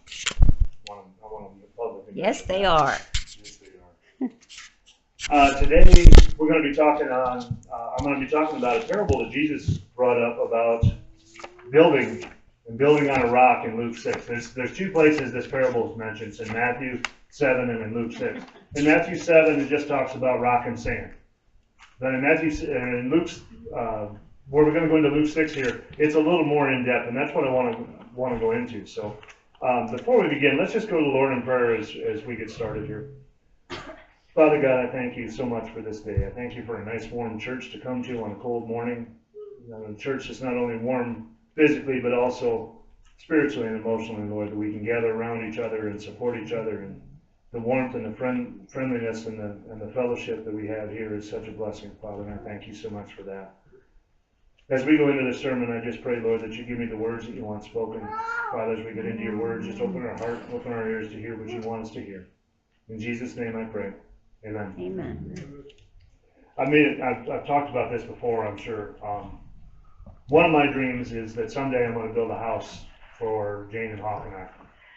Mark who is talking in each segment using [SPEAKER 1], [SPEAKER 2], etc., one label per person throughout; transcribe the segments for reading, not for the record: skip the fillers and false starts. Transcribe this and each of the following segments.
[SPEAKER 1] I want them public.
[SPEAKER 2] Yes, they are.
[SPEAKER 1] Yes, they are. Today we're going to be talking on. I'm going to be talking about a parable that Jesus brought up about building and building on a rock in Luke 6. There's two places this parable is mentioned. It's in Matthew 7 and in Luke 6. In Matthew 7, it just talks about rock and sand. Then in Luke's, where we're going to go into Luke 6 here, it's a little more in depth, and that's what I want to go into. So before we begin, let's just go to the Lord in prayer as we get started here. Father God, I thank you so much for this day. I thank you for a nice warm church to come to on a cold morning. A church that's not only warm physically, but also spiritually and emotionally, Lord, that we can gather around each other and support each other. And the warmth and the friendliness and the fellowship that we have here is such a blessing, Father, and I thank you so much for that. As we go into this sermon, I just pray, Lord, that you give me the words that you want spoken. Father, as we get into your words, just open our heart, open our ears to hear what you want us to hear. In Jesus' name I pray. Amen.
[SPEAKER 2] Amen.
[SPEAKER 1] I've talked about this before, I'm sure. One of my dreams is that someday I'm going to build a house for Jane and Hawk and I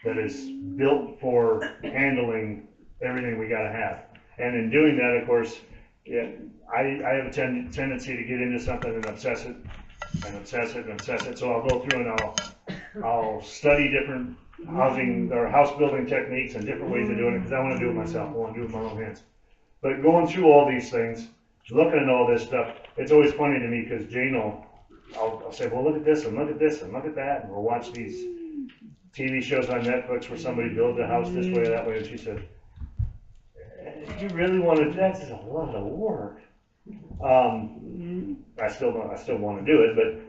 [SPEAKER 1] that is built for handling everything we got to have. And in doing that, of course, I have a tendency to get into something and obsess it and obsess it and obsess it. So I'll go through and I'll study different housing or house building techniques and different ways of doing it because I want to do it myself. I want to do it with my own hands. But going through all these things, looking at all this stuff, it's always funny to me because Jane I'll say, well, look at this and look at this and look at that, and we'll watch these TV shows on Netflix where somebody builds a house this way or that way, and she said, you really want to, that's a lot of work. I still want to do it, but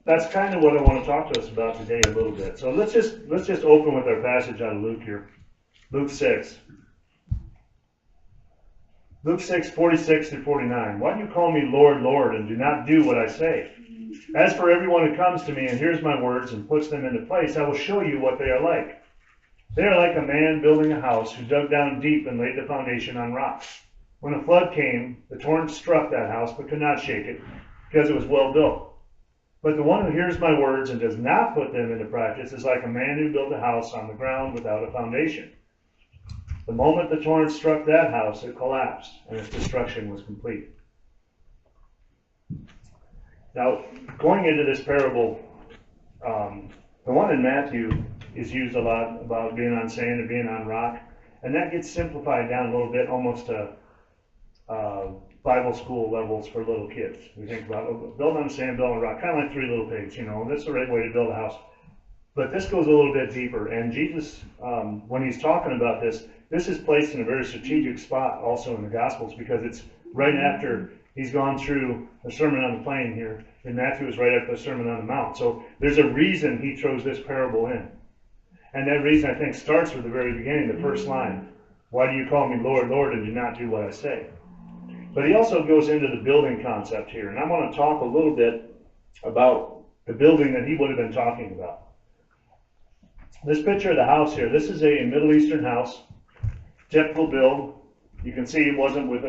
[SPEAKER 1] that's kind of what I want to talk to us about today a little bit. So let's just open with our passage out of Luke here. Luke 6. Luke 6, 46 through 49. Why do you call me Lord, Lord, and do not do what I say? As for everyone who comes to me and hears my words and puts them into place, I will show you what they are like. They are like a man building a house who dug down deep and laid the foundation on rocks. When a flood came, the torrent struck that house but could not shake it, because it was well built. But the one who hears my words and does not put them into practice is like a man who built a house on the ground without a foundation. The moment the torrent struck that house, it collapsed, and its destruction was complete. Now, going into this parable, the one in Matthew is used a lot about being on sand and being on rock, and that gets simplified down a little bit, almost to Bible school levels for little kids. We think about build on sand, build on rock, kind of like Three Little Pigs, that's the right way to build a house. But this goes a little bit deeper, and Jesus, when he's talking about this is placed in a very strategic spot also in the Gospels because it's right after he's gone through the Sermon on the Plain here. And Matthew is right after the Sermon on the Mount. So there's a reason he throws this parable in. And that reason, I think, starts with the very beginning, the first line. Why do you call me Lord, Lord, and do not do what I say? But he also goes into the building concept here. And I want to talk a little bit about the building that he would have been talking about. This picture of the house here, this is a Middle Eastern house. Typical build. You can see it wasn't with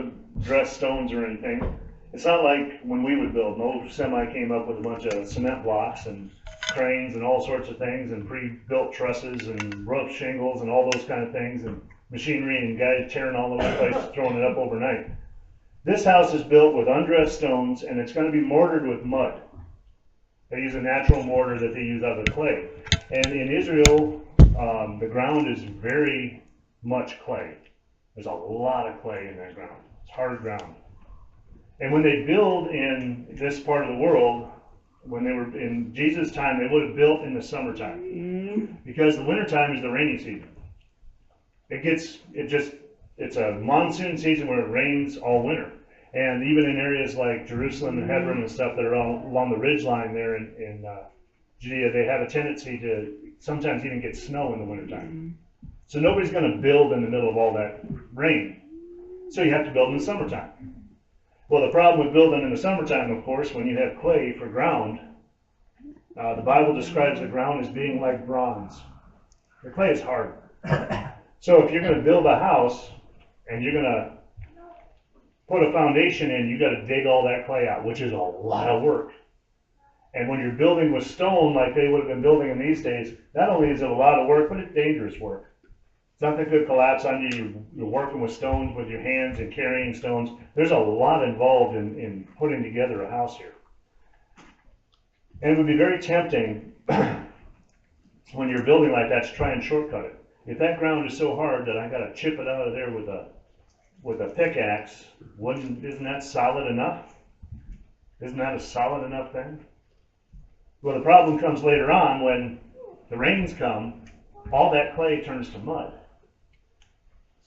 [SPEAKER 1] dressed stones or anything. It's not like when we would build. No semi came up with a bunch of cement blocks and cranes and all sorts of things and pre-built trusses and roof shingles and all those kind of things and machinery and guys tearing all over the place, throwing it up overnight. This house is built with undressed stones and it's going to be mortared with mud. They use a natural mortar that they use out of clay. And in Israel, the ground is very much clay. There's a lot of clay in that ground. It's hard ground. And when they build in this part of the world, when they were in Jesus' time, they would have built in the summertime. Because the wintertime is the rainy season. It's a monsoon season where it rains all winter. And even in areas like Jerusalem and Hebron and stuff that are along the ridge line there in Judea, they have a tendency to sometimes even get snow in the wintertime. So nobody's going to build in the middle of all that rain. So you have to build in the summertime. Well, the problem with building in the summertime, of course, when you have clay for ground, the Bible describes the ground as being like bronze. The clay is hard. So if you're going to build a house and you're going to put a foundation in, you got to dig all that clay out, which is a lot of work. And when you're building with stone like they would have been building in these days, not only is it a lot of work, but it's dangerous work. Something could collapse on you. You're working with stones with your hands and carrying stones. There's a lot involved in putting together a house here. And it would be very tempting when you're building like that to try and shortcut it. If that ground is so hard that I got to chip it out of there with a pickaxe, isn't that solid enough? Isn't that a solid enough thing? Well, the problem comes later on when the rains come. All that clay turns to mud.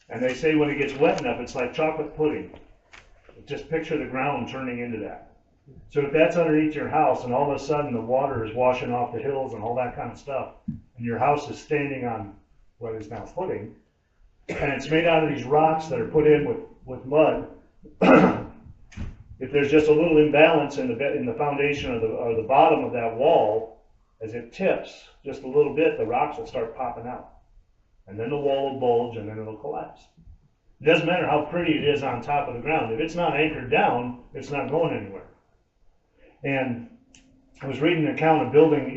[SPEAKER 1] And they say when it gets wet enough, it's like chocolate pudding. Just picture the ground turning into that. So if that's underneath your house and all of a sudden the water is washing off the hills and all that kind of stuff, and your house is standing on what is now footing, and it's made out of these rocks that are put in with mud, if there's just a little imbalance in the foundation or the bottom of that wall, as it tips just a little bit, the rocks will start popping out. And then the wall will bulge and then it'll collapse. It doesn't matter how pretty it is on top of the ground. If it's not anchored down, it's not going anywhere. And I was reading an account of building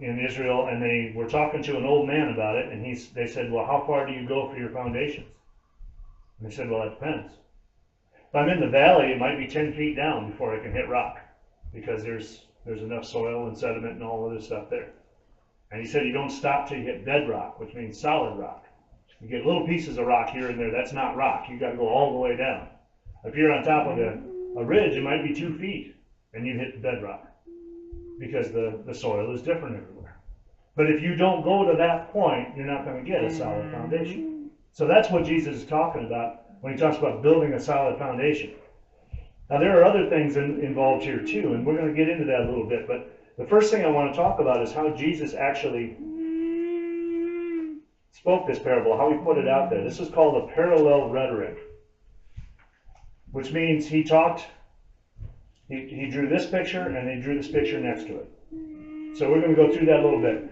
[SPEAKER 1] in Israel, and they were talking to an old man about it, and they said, well, how far do you go for your foundations? And they said, well, it depends. If I'm in the valley, it might be 10 feet down before I can hit rock, because there's enough soil and sediment and all of this stuff there. And he said you don't stop till you hit bedrock, which means solid rock. You get little pieces of rock here and there, that's not rock. You got to go all the way down. If you're on top of a ridge, it might be 2 feet, and you hit the bedrock, because the soil is different everywhere. But if you don't go to that point, you're not going to get a solid foundation. So that's what Jesus is talking about when he talks about building a solid foundation. Now there are other things involved here too, and we're going to get into that a little bit, but the first thing I want to talk about is how Jesus actually spoke this parable, how he put it out there. This is called a parallel rhetoric, which means he drew this picture and he drew this picture next to it. So we're going to go through that a little bit.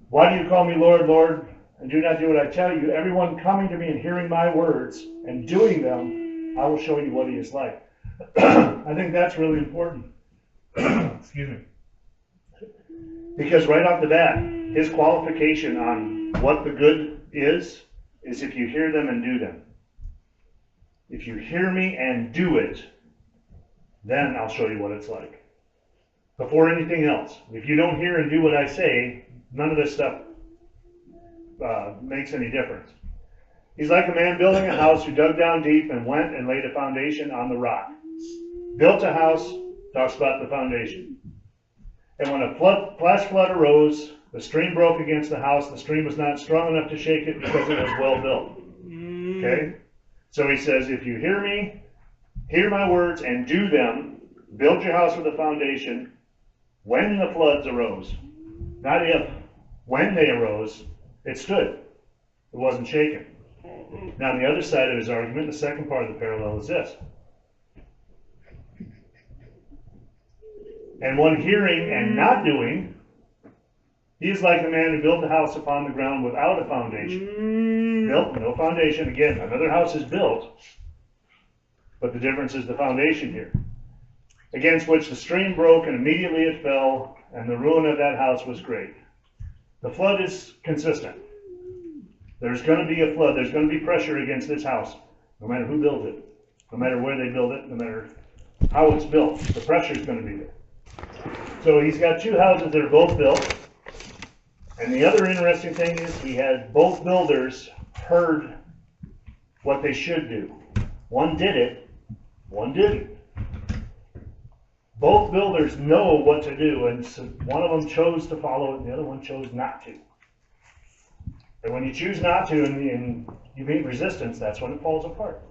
[SPEAKER 1] Why do you call me Lord, Lord, and do not do what I tell you? Everyone coming to me and hearing my words and doing them, I will show you what he is like. I think that's really important. Excuse me. Because right off the bat, his qualification on what the good is if you hear them and do them. If you hear me and do it, then I'll show you what it's like. Before anything else, if you don't hear and do what I say, none of this stuff makes any difference. He's like a man building a house who dug down deep and went and laid a foundation on the rock. Built a house, talks about the foundation. And when a flash flood arose, the stream broke against the house. The stream was not strong enough to shake it because it was well built. Okay? So he says, if you hear me, hear my words, and do them, build your house with a foundation, when the floods arose, not if, when they arose, it stood. It wasn't shaken. Now, on the other side of his argument, the second part of the parallel is this. And one hearing and not doing, he is like the man who built a house upon the ground without a foundation. Built, no foundation. Again, another house is built, but the difference is the foundation here. Against which the stream broke, and immediately it fell, and the ruin of that house was great. The flood is consistent. There's going to be a flood. There's going to be pressure against this house, no matter who builds it, no matter where they build it, no matter how it's built. The pressure is going to be there. So he's got two houses that are both built. And the other interesting thing is he had both builders heard what they should do. One did it, one didn't. Both builders know what to do, and so one of them chose to follow it and the other one chose not to. And when you choose not to and you meet resistance, that's when it falls apart.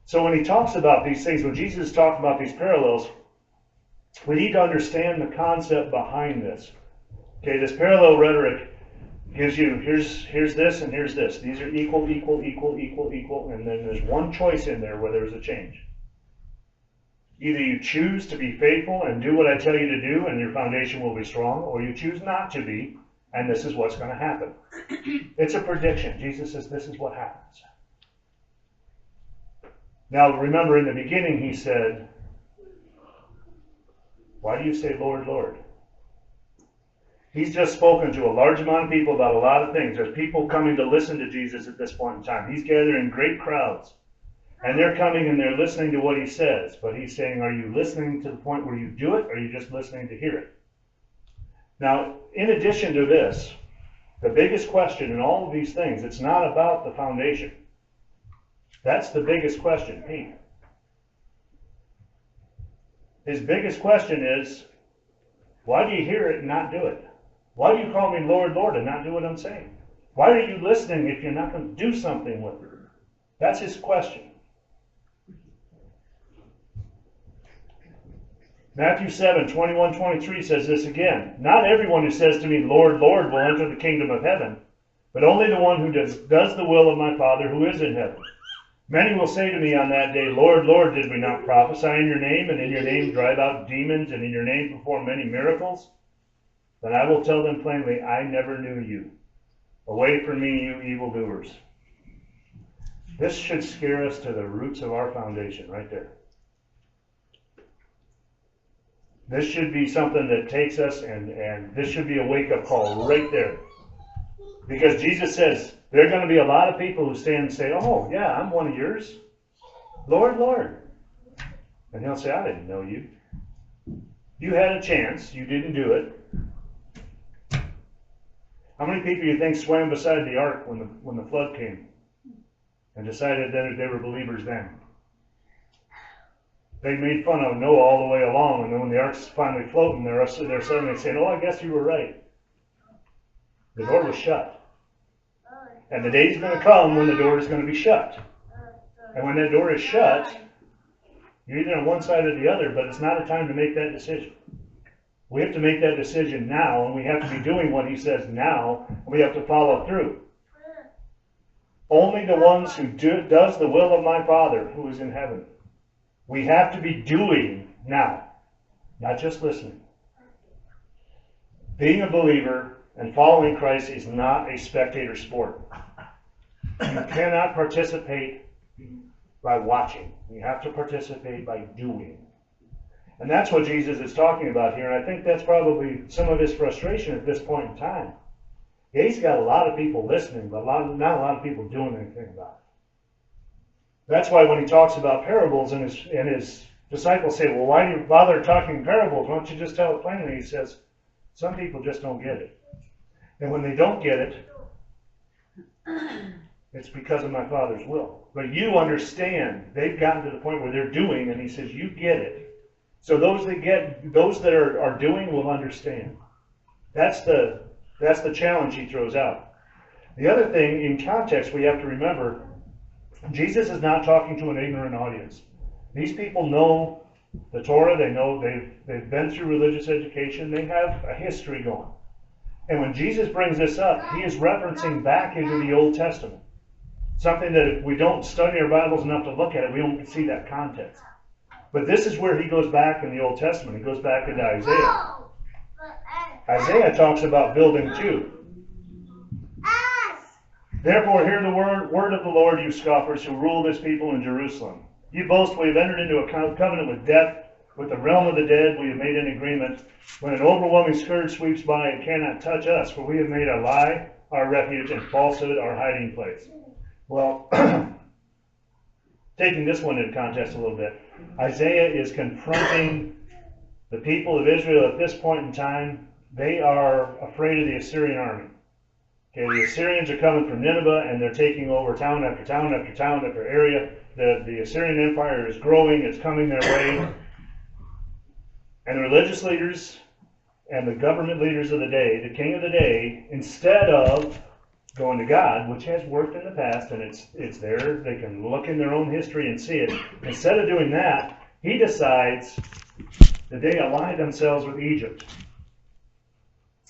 [SPEAKER 1] So when he talks about these things, when Jesus is talking about these parallels, we need to understand the concept behind this. Okay, this parallel rhetoric gives you, here's this and here's this. These are equal, and then there's one choice in there where there's a change. Either you choose to be faithful and do what I tell you to do and your foundation will be strong, or you choose not to be, and this is what's going to happen. It's a prediction. Jesus says this is what happens. Now remember, in the beginning he said, Why do you say, Lord, Lord? He's just spoken to a large amount of people about a lot of things. There's people coming to listen to Jesus at this point in time. He's gathering great crowds. And they're coming and they're listening to what he says. But he's saying, are you listening to the point where you do it, or are you just listening to hear it? Now, in addition to this, the biggest question in all of these things, it's not about the foundation. That's the biggest question, Pete. His biggest question is, why do you hear it and not do it? Why do you call me Lord, Lord, and not do what I'm saying? Why are you listening if you're not going to do something with it? That's his question. Matthew 7, 21, 23 says this again. Not everyone who says to me, Lord, Lord, will enter the kingdom of heaven, but only the one who does the will of my Father who is in heaven. Many will say to me on that day, Lord, Lord, did we not prophesy in your name, and in your name drive out demons, and in your name perform many miracles? Then I will tell them plainly, I never knew you. Away from me, you evildoers. This should scare us to the roots of our foundation right there. This should be something that takes us, and this should be a wake-up call right there. Because Jesus says, there are going to be a lot of people who stand and say, oh, yeah, I'm one of yours. Lord, Lord. And he'll say, I didn't know you. You had a chance. You didn't do it. How many people do you think swam beside the ark when the flood came and decided that they were believers then? They made fun of Noah all the way along, and then when the ark's finally floating, they're suddenly saying, oh, I guess you were right. The door was shut. And the day's going to come when the door is going to be shut. And when that door is shut, you're either on one side or the other, but it's not a time to make that decision. We have to make that decision now, and we have to be doing what he says now, and we have to follow through. Only the ones who does the will of my Father who is in heaven. We have to be doing now, not just listening. Being a believer and following Christ is not a spectator sport. You cannot participate by watching. You have to participate by doing. And that's what Jesus is talking about here. And I think that's probably some of his frustration at this point in time. Yeah, he's got a lot of people listening, but not a lot of people doing anything about it. That's why when he talks about parables and his disciples say, well, why do you bother talking parables? Why don't you just tell it plainly? He says, some people just don't get it. And when they don't get it, it's because of my Father's will. But you understand, they've gotten to the point where they're doing, and he says, you get it. So those that are doing will understand. That's the challenge he throws out. The other thing, in context, we have to remember, Jesus is not talking to an ignorant audience. These people know the Torah, they know they've been through religious education, they have a history going. And when Jesus brings this up, he is referencing back into the Old Testament. Something that if we don't study our Bibles enough to look at it, we don't see that context. But this is where he goes back in the Old Testament. He goes back into Isaiah. Isaiah talks about building too. Therefore hear the word of the Lord, you scoffers who rule this people in Jerusalem. You boast we have entered into a covenant with death, with the realm of the dead we have made an agreement. When an overwhelming scourge sweeps by, it cannot touch us, for we have made a lie our refuge and falsehood our hiding place. Well, taking this one into context a little bit, Isaiah is confronting the people of Israel at this point in time. They are afraid of the Assyrian army. Okay, the Assyrians are coming from Nineveh, and they're taking over town after town after town after area. The Assyrian Empire is growing. It's coming their way. And the religious leaders and the government leaders of the day, the king of the day, instead of going to God, which has worked in the past, and it's there, they can look in their own history and see it. Instead of doing that, he decides that they ally themselves with Egypt.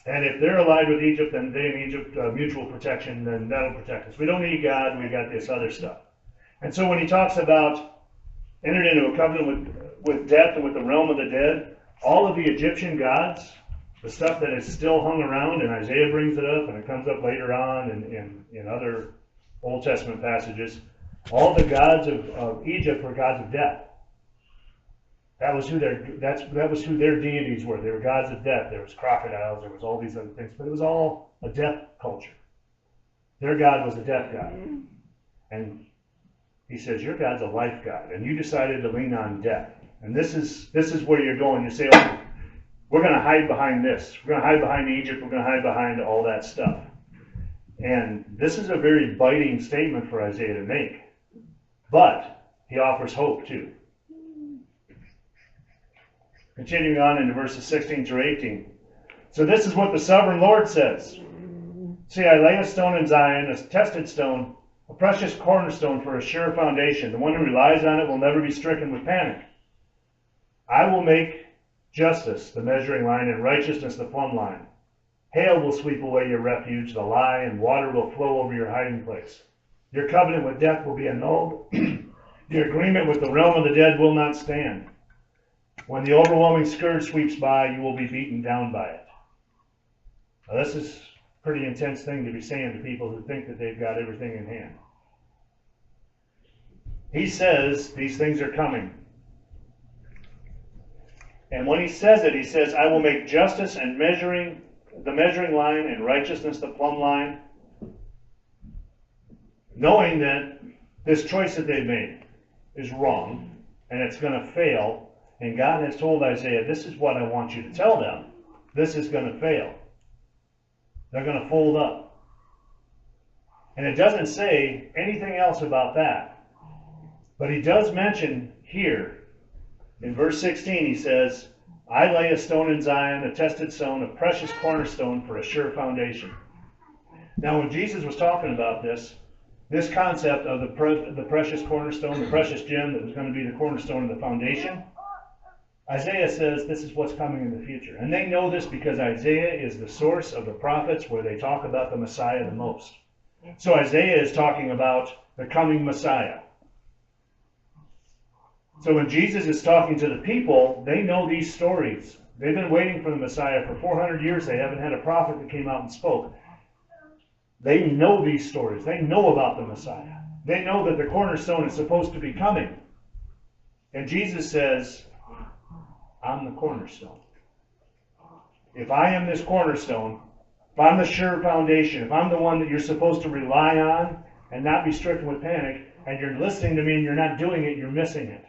[SPEAKER 1] And if they're allied with Egypt, then they and Egypt mutual protection, then that'll protect us. We don't need God, we got this other stuff. And so when he talks about entered into a covenant with death and with the realm of the dead, all of the Egyptian gods, the stuff that is still hung around, and Isaiah brings it up, and it comes up later on in other Old Testament passages, all the gods of Egypt were gods of death. That was who their deities were. They were gods of death. There was crocodiles. There was all these other things, but it was all a death culture. Their God was a death god, and he says your God's a life god, and you decided to lean on death. And this is where you're going. You say, oh, we're going to hide behind this. We're going to hide behind Egypt. We're going to hide behind all that stuff. And this is a very biting statement for Isaiah to make, but he offers hope too. Continuing on into verses 16 through 18. So this is what the sovereign Lord says. See, I lay a stone in Zion, a tested stone, a precious cornerstone for a sure foundation. The one who relies on it will never be stricken with panic. I will make justice the measuring line and righteousness the plumb line. Hail will sweep away your refuge, the lie, and water will flow over your hiding place. Your covenant with death will be annulled. Your agreement with the realm of the dead will not stand. When the overwhelming scourge sweeps by, you will be beaten down by it. Now, this is a pretty intense thing to be saying to people who think that they've got everything in hand. He says these things are coming. And when he says it, he says, I will make justice and the measuring line and righteousness the plumb line, knowing that this choice that they've made is wrong and it's going to fail. And God has told Isaiah, this is what I want you to tell them. This is going to fail. They're going to fold up. And it doesn't say anything else about that. But he does mention here, in verse 16, he says, I lay a stone in Zion, a tested stone, a precious cornerstone for a sure foundation. Now, when Jesus was talking about this concept of the precious cornerstone, the precious gem that was going to be the cornerstone of the foundation, Isaiah says this is what's coming in the future. And they know this because Isaiah is the source of the prophets where they talk about the Messiah the most. So Isaiah is talking about the coming Messiah. So when Jesus is talking to the people, they know these stories. They've been waiting for the Messiah for 400 years. They haven't had a prophet that came out and spoke. They know these stories. They know about the Messiah. They know that the cornerstone is supposed to be coming. And Jesus says, I'm the cornerstone. If I am this cornerstone, if I'm the sure foundation, if I'm the one that you're supposed to rely on and not be stricken with panic, and you're listening to me and you're not doing it, you're missing it.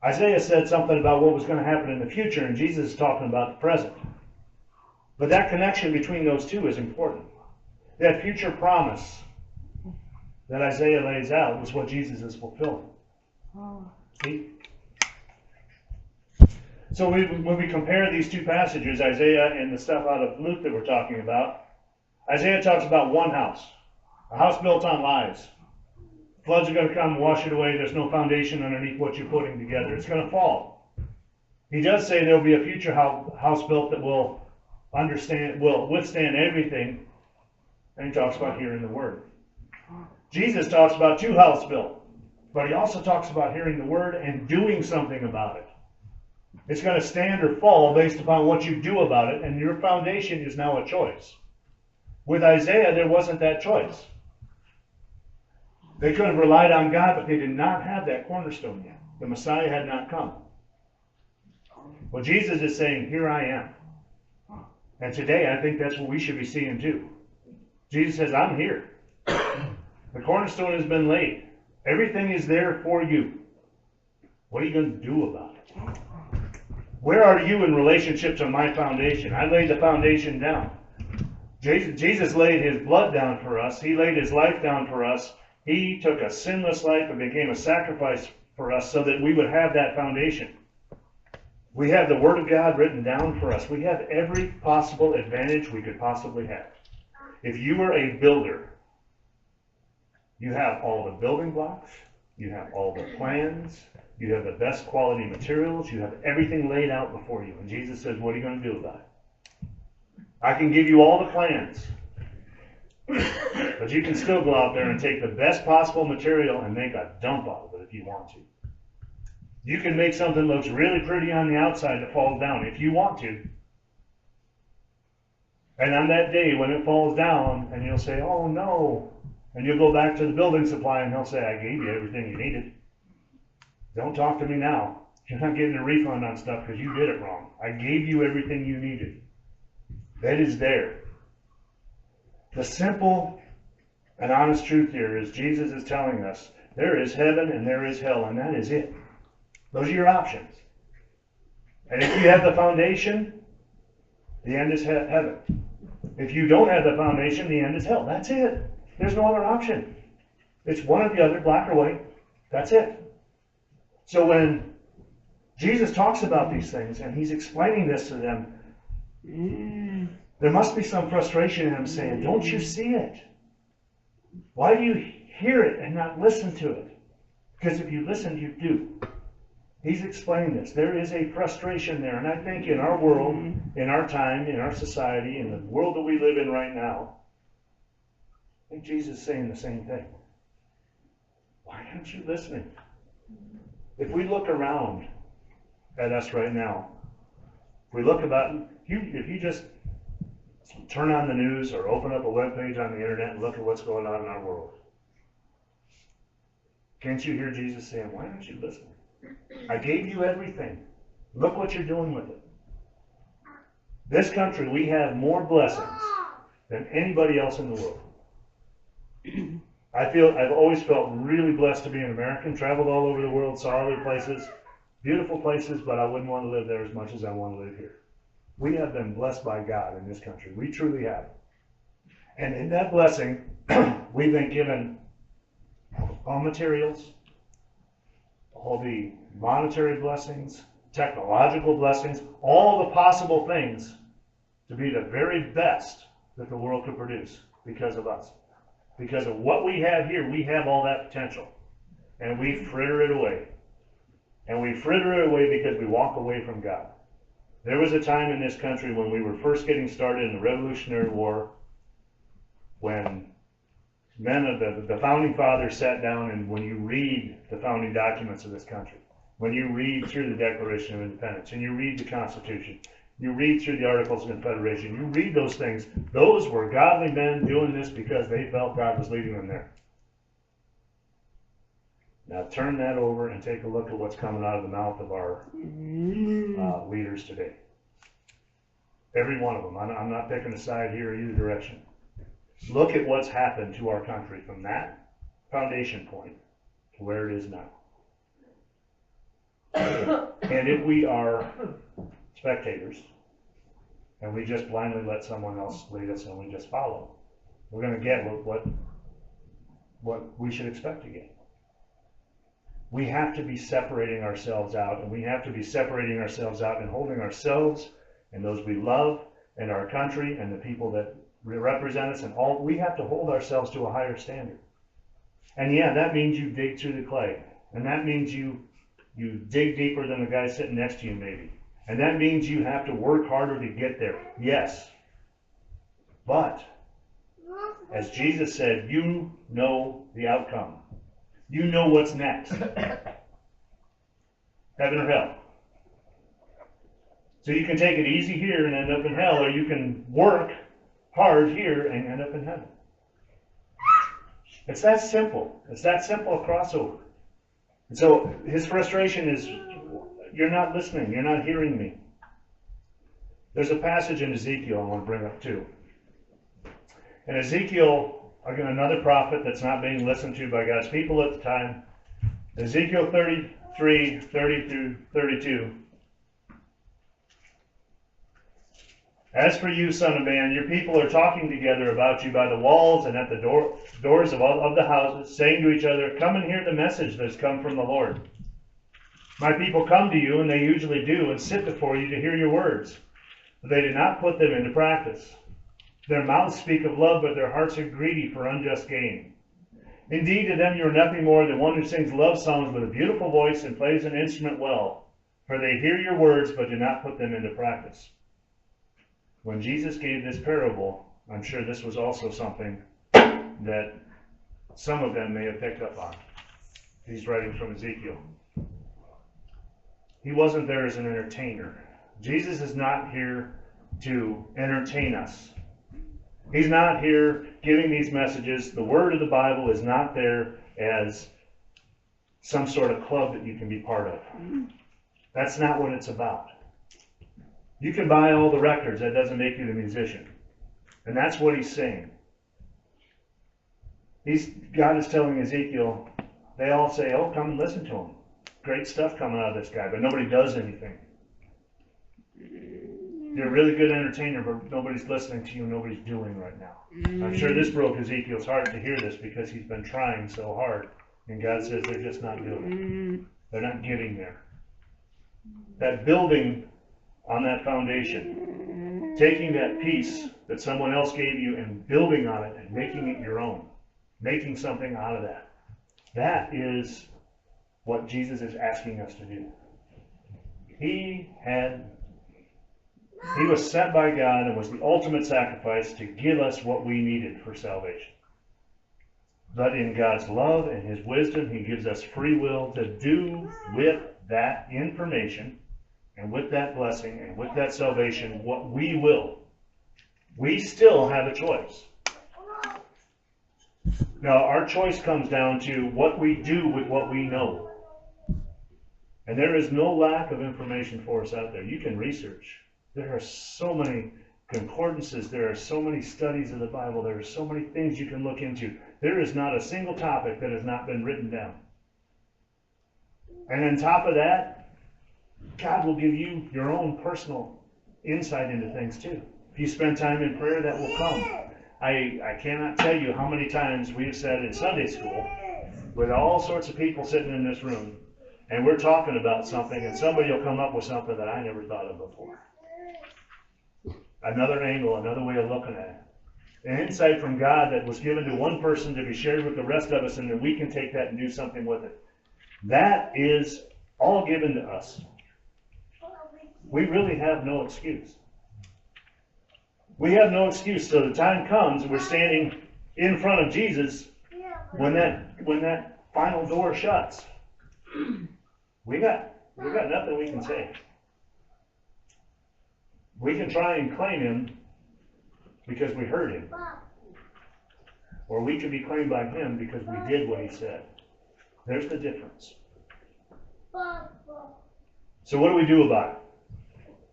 [SPEAKER 1] Isaiah said something about what was going to happen in the future, and Jesus is talking about the present. But that connection between those two is important. That future promise that Isaiah lays out is what Jesus is fulfilling. See? So when we compare these two passages, Isaiah and the stuff out of Luke that we're talking about, Isaiah talks about one house, a house built on lies. Floods are going to come and wash it away. There's no foundation underneath what you're putting together. It's going to fall. He does say there will be a future house built that will withstand everything, and he talks about hearing the word. Jesus talks about two houses built, but he also talks about hearing the word and doing something about it. It's going to stand or fall based upon what you do about it, and your foundation is now a choice. With Isaiah, there wasn't that choice. They could have relied on God, but they did not have that cornerstone yet. The Messiah had not come. Well, Jesus is saying, here I am. And today, I think that's what we should be seeing too. Jesus says, I'm here. The cornerstone has been laid. Everything is there for you. What are you going to do about it? Where are you in relationship to my foundation? I laid the foundation down. Jesus laid his blood down for us. He laid his life down for us. He took a sinless life and became a sacrifice for us so that we would have that foundation. We have the Word of God written down for us. We have every possible advantage we could possibly have. If you were a builder, you have all the building blocks, you have all the plans, you have the best quality materials, you have everything laid out before you. And Jesus says, what are you going to do about it? I can give you all the plans, but you can still go out there and take the best possible material and make a dump out of it if you want to. You can make something that looks really pretty on the outside that falls down if you want to. And on that day when it falls down, and you'll say, oh no, and you'll go back to the building supply and he'll say, I gave you everything you needed. Don't talk to me now. You're not getting a refund on stuff because you did it wrong. I gave you everything you needed. That is there. The simple and honest truth here is Jesus is telling us there is heaven and there is hell, and that is it. Those are your options. And if you have the foundation, the end is heaven. If you don't have the foundation, the end is hell. That's it. There's no other option. It's one or the other, black or white. That's it. So when Jesus talks about these things and he's explaining this to them, there must be some frustration in him saying, don't you see it? Why do you hear it and not listen to it? Because if you listen, you do. He's explaining this. There is a frustration there. And I think in our world, in our time, in our society, in the world that we live in right now, I think Jesus is saying the same thing. Why aren't you listening? If we look around at us right now, if we look about, if you just turn on the news or open up a web page on the internet and look at what's going on in our world, can't you hear Jesus saying, why aren't you listening? I gave you everything. Look what you're doing with it. This country, we have more blessings than anybody else in the world. I've always felt really blessed to be an American, traveled all over the world, saw other places, beautiful places, but I wouldn't want to live there as much as I want to live here. We have been blessed by God in this country. We truly have. And in that blessing, we've been given all materials, all the monetary blessings, technological blessings, all the possible things to be the very best that the world could produce because of us. Because of what we have here, we have all that potential. And we fritter it away. And we fritter it away because we walk away from God. There was a time in this country when we were first getting started in the Revolutionary War, when men of the founding fathers sat down, and when you read the founding documents of this country, when you read through the Declaration of Independence, and you read the Constitution, you read through the Articles of Confederation, you read those things, those were godly men doing this because they felt God was leading them there. Now turn that over and take a look at what's coming out of the mouth of our leaders today. Every one of them. I'm not picking a side here either direction. Look at what's happened to our country from that foundation point to where it is now. And if we are spectators and we just blindly let someone else lead us and we just follow, we're going to get what we should expect to get. We have to be separating ourselves out, and we have to be separating ourselves out and holding ourselves and those we love and our country and the people that represent us, and all, we have to hold ourselves to a higher standard. And yeah, that means you dig through the clay, and that means you dig deeper than the guy sitting next to you maybe, and that means you have to work harder to get there. Yes, but as Jesus said, you know the outcome. You know what's next. Heaven or hell. So you can take it easy here and end up in hell, or you can work hard here and end up in heaven. It's that simple. It's that simple a crossover. And so his frustration is, you're not listening. You're not hearing me. There's a passage in Ezekiel I want to bring up too. In Ezekiel, again, another prophet that's not being listened to by God's people at the time. Ezekiel 33, 30 through 32. As for you, son of man, your people are talking together about you by the walls and at the doors of the houses, saying to each other, come and hear the message that has come from the Lord. My people come to you, and they usually do, and sit before you to hear your words, but they do not put them into practice. Their mouths speak of love, but their hearts are greedy for unjust gain. Indeed, to them you are nothing more than one who sings love songs with a beautiful voice and plays an instrument well, for they hear your words, but do not put them into practice. When Jesus gave this parable, I'm sure this was also something that some of them may have picked up on. He's writing from Ezekiel. He wasn't there as an entertainer. Jesus is not here to entertain us. He's not here giving these messages. The word of the Bible is not there as some sort of club that you can be part of. That's not what it's about. You can buy all the records, that doesn't make you the musician. And that's what he's saying. God is telling Ezekiel, they all say, oh, come and listen to him. Great stuff coming out of this guy, but nobody does anything. You're a really good entertainer, but nobody's listening to you, nobody's doing right now. I'm sure this broke Ezekiel's heart to hear this because he's been trying so hard. And God says they're just not doing it. They're not getting there. That building on that foundation, taking that piece that someone else gave you and building on it and making it your own, making something out of that. That is what Jesus is asking us to do. He was sent by God and was the ultimate sacrifice to give us what we needed for salvation. But in God's love and His wisdom, He gives us free will to do with that information and with that blessing and with that salvation what we will. We still have a choice. Now, our choice comes down to what we do with what we know. And there is no lack of information for us out there. You can research. There are so many concordances. There are so many studies of the Bible. There are so many things you can look into. There is not a single topic that has not been written down. And on top of that, God will give you your own personal insight into things too. If you spend time in prayer, that will come. I cannot tell you how many times we've said in Sunday school, with all sorts of people sitting in this room, and we're talking about something, and somebody will come up with something that I never thought of before. Another angle, another way of looking at it. An insight from God that was given to one person to be shared with the rest of us, and then we can take that and do something with it. That is all given to us. We really have no excuse. We have no excuse till the time comes and we're standing in front of Jesus when that final door shuts. We got nothing we can say. We can try and claim Him because we heard Him. Or we can be claimed by Him because we did what He said. There's the difference. So what do we do about it?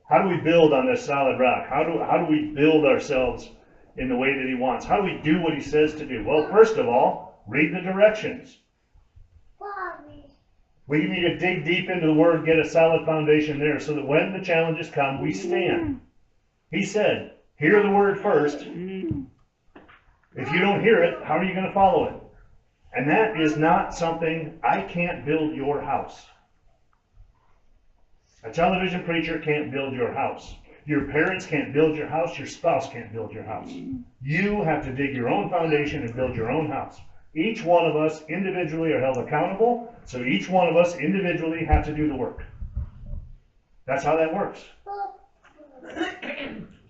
[SPEAKER 1] How do we build on this solid rock? How do we build ourselves in the way that He wants? How do we do what He says to do? Well, first of all, read the directions. We need to dig deep into the Word, get a solid foundation there so that when the challenges come, we stand. He said, hear the Word first. If you don't hear it, how are you going to follow it? And that is not something, I can't build your house. A television preacher can't build your house. Your parents can't build your house. Your spouse can't build your house. You have to dig your own foundation and build your own house. Each one of us individually are held accountable, so each one of us individually have to do the work. That's how that works.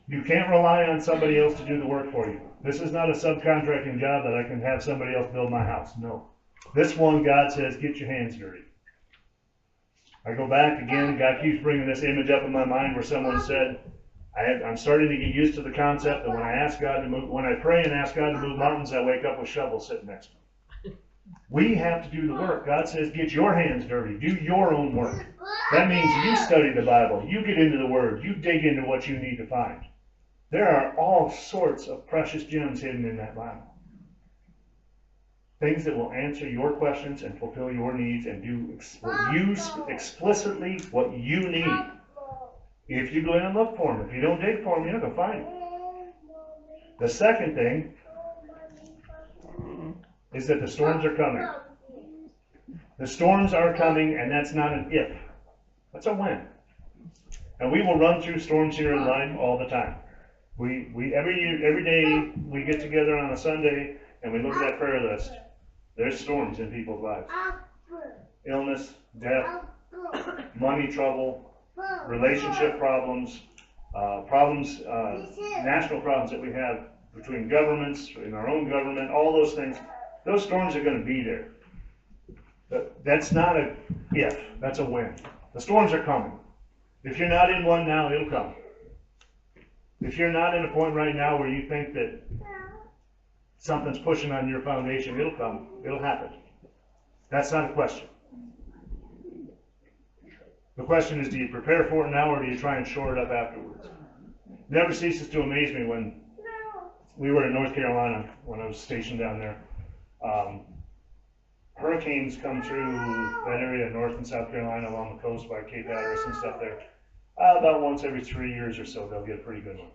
[SPEAKER 1] You can't rely on somebody else to do the work for you. This is not a subcontracting job that I can have somebody else build my house. No. This one, God says, get your hands dirty. I go back again, God keeps bringing this image up in my mind where someone said, I'm starting to get used to the concept that when I pray and ask God to move mountains, I wake up with shovels sitting next to me. We have to do the work. God says, get your hands dirty. Do your own work. That means you study the Bible. You get into the Word. You dig into what you need to find. There are all sorts of precious gems hidden in that Bible. Things that will answer your questions and fulfill your needs and do explicitly what you need. If you go in and look for them. If you don't dig for them, you're not going to find them. The second thing is that the storms are coming. The storms are coming, and that's not an if. That's a when. And we will run through storms here in life all the time. We every day we get together on a Sunday and we look at that prayer list. There's storms in people's lives. Illness, death, money trouble, relationship problems, national problems that we have between governments, in our own government, all those things. Those storms are going to be there. That's not a if, that's a when. The storms are coming. If you're not in one now, it'll come. If you're not in a point right now where you think that something's pushing on your foundation, it'll come. It'll happen. That's not a question. The question is, do you prepare for it now or do you try and shore it up afterwards? It never ceases to amaze me when we were in North Carolina, when I was stationed down there. Hurricanes come through that area, North and South Carolina, along the coast by Cape Hatteras and stuff there. About once every 3 years or so, they'll get a pretty good one.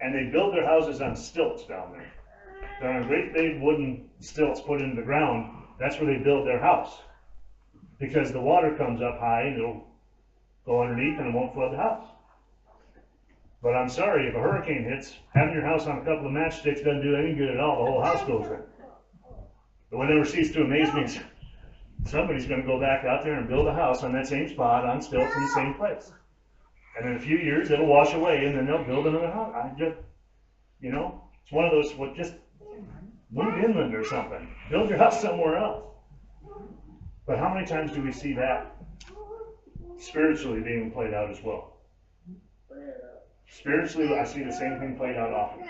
[SPEAKER 1] And they build their houses on stilts down there. They're on great big wooden stilts put into the ground. That's where they build their house. Because the water comes up high and it'll go underneath and it won't flood the house. But I'm sorry, if a hurricane hits, having your house on a couple of matchsticks doesn't do any good at all. The whole house goes in. But what never ceases to amaze me is somebody's going to go back out there and build a house on that same spot, on stilts, in the same place. And in a few years, it'll wash away, and then they'll build another house. It's one of those, just move inland or something. Build your house somewhere else. But how many times do we see that spiritually being played out as well? Spiritually, I see the same thing played out often.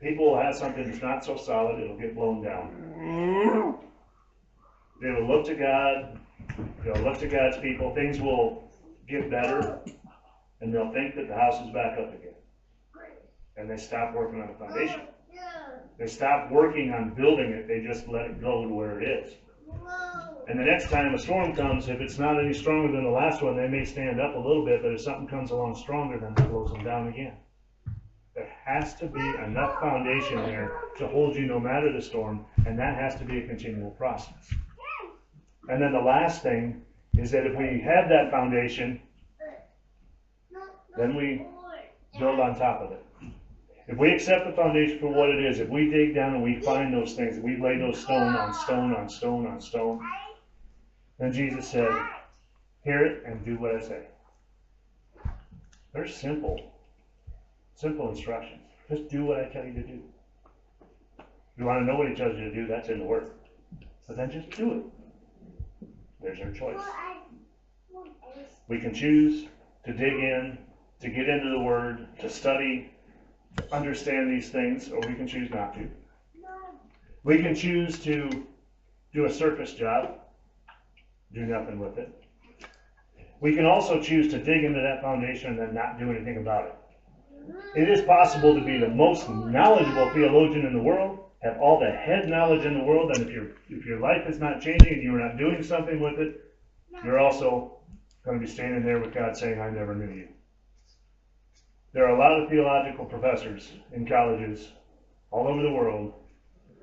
[SPEAKER 1] People will have something that's not so solid, it'll get blown down. They will look to God, they'll look to God's people, things will get better, and they'll think that the house is back up again. And they stop working on the foundation. They stop working on building it, they just let it go to where it is. And the next time a storm comes, if it's not any stronger than the last one, they may stand up a little bit, but if something comes along stronger, then it blows them down again. There has to be enough foundation there to hold you no matter the storm, and that has to be a continual process. And then the last thing is that if we have that foundation, then we build on top of it. If we accept the foundation for what it is, if we dig down and we find those things, if we lay those stone on stone on stone on stone, then Jesus said, hear it and do what I say. They're simple instructions. Just do what I tell you to do. If you want to know what he tells you to do, that's in the Word. But then just do it. There's our choice. We can choose to dig in, to get into the Word, to study, to understand these things, or we can choose not to. We can choose to do a surface job, do nothing with it. We can also choose to dig into that foundation and then not do anything about it. It is possible to be the most knowledgeable theologian in the world, have all the head knowledge in the world, and if your life is not changing and you're not doing something with it, you're also going to be standing there with God saying, I never knew you. There are a lot of theological professors in colleges all over the world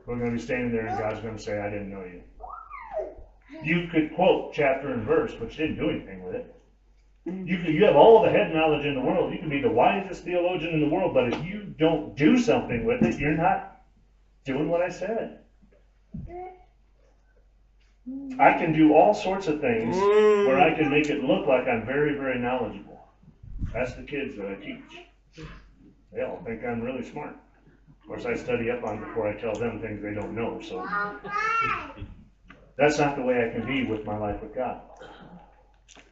[SPEAKER 1] who are going to be standing there and God's going to say, I didn't know you. You could quote chapter and verse, but you didn't do anything with it. You have all the head knowledge in the world. You can be the wisest theologian in the world, but if you don't do something with it, you're not doing what I said. I can do all sorts of things where I can make it look like I'm very, very knowledgeable. That's the kids that I teach. They all think I'm really smart. Of course, I study up on before I tell them things they don't know. So that's not the way I can be with my life with God.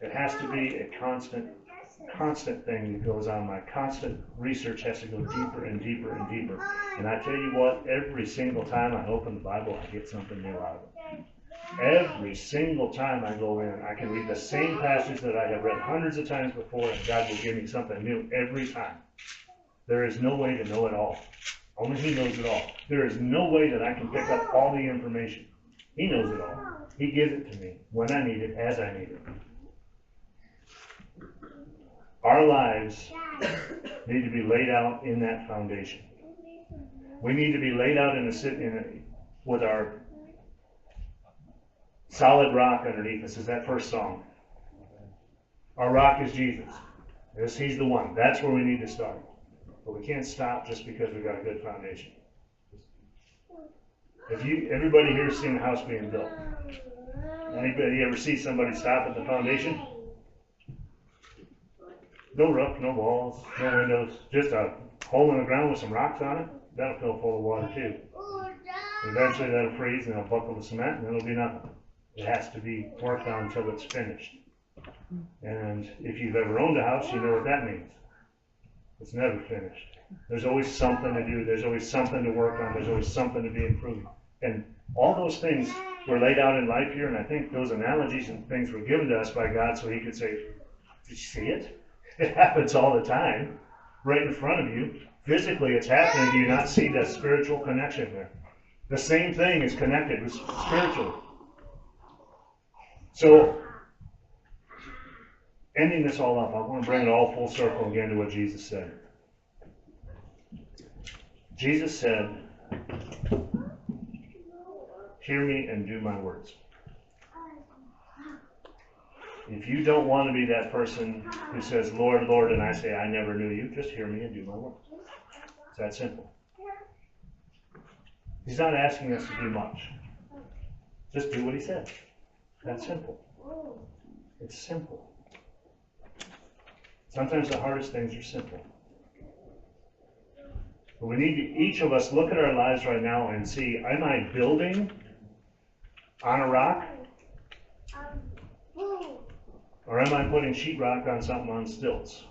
[SPEAKER 1] It has to be a constant thing that goes on. My constant research has to go deeper and deeper and deeper. And I tell you what, every single time I open the Bible, I get something new out of it. Every single time I go in, I can read the same passage that I have read hundreds of times before, and God will give me something new every time. There is no way to know it all. Only He knows it all. There is no way that I can pick up all the information. He knows it all. He gives it to me when I need it, as I need it. Our lives need to be laid out in that foundation. We need to be laid out with our solid rock underneath us. Is that first song? Our rock is Jesus. Yes, He's the one. That's where we need to start. But we can't stop just because we've got a good foundation. Everybody here has seen a house being built. Anybody ever see somebody stop at the foundation? No roof, no walls, no windows, just a hole in the ground with some rocks on it. That'll fill full of water too. Eventually that'll freeze and it'll buckle the cement and it'll be nothing. It has to be worked on until it's finished. And if you've ever owned a house, you know what that means. It's never finished. There's always something to do. There's always something to work on. There's always something to be improved. And all those things were laid out in life here, and I think those analogies and things were given to us by God so he could say, did you see it? It happens all the time, right in front of you. Physically, it's happening. Do you not see the spiritual connection there? The same thing is connected with spiritual. So, ending this all up, I want to bring it all full circle again to what Jesus said. Jesus said, hear me and do my words. If you don't want to be that person who says, Lord, Lord, and I say, I never knew you, just hear me and do my words. It's that simple. He's not asking us to do much. Just do what he said. That's simple. It's simple. Sometimes the hardest things are simple. But we need to, each of us, look at our lives right now and see, am I building on a rock? Or am I putting sheetrock on something on stilts?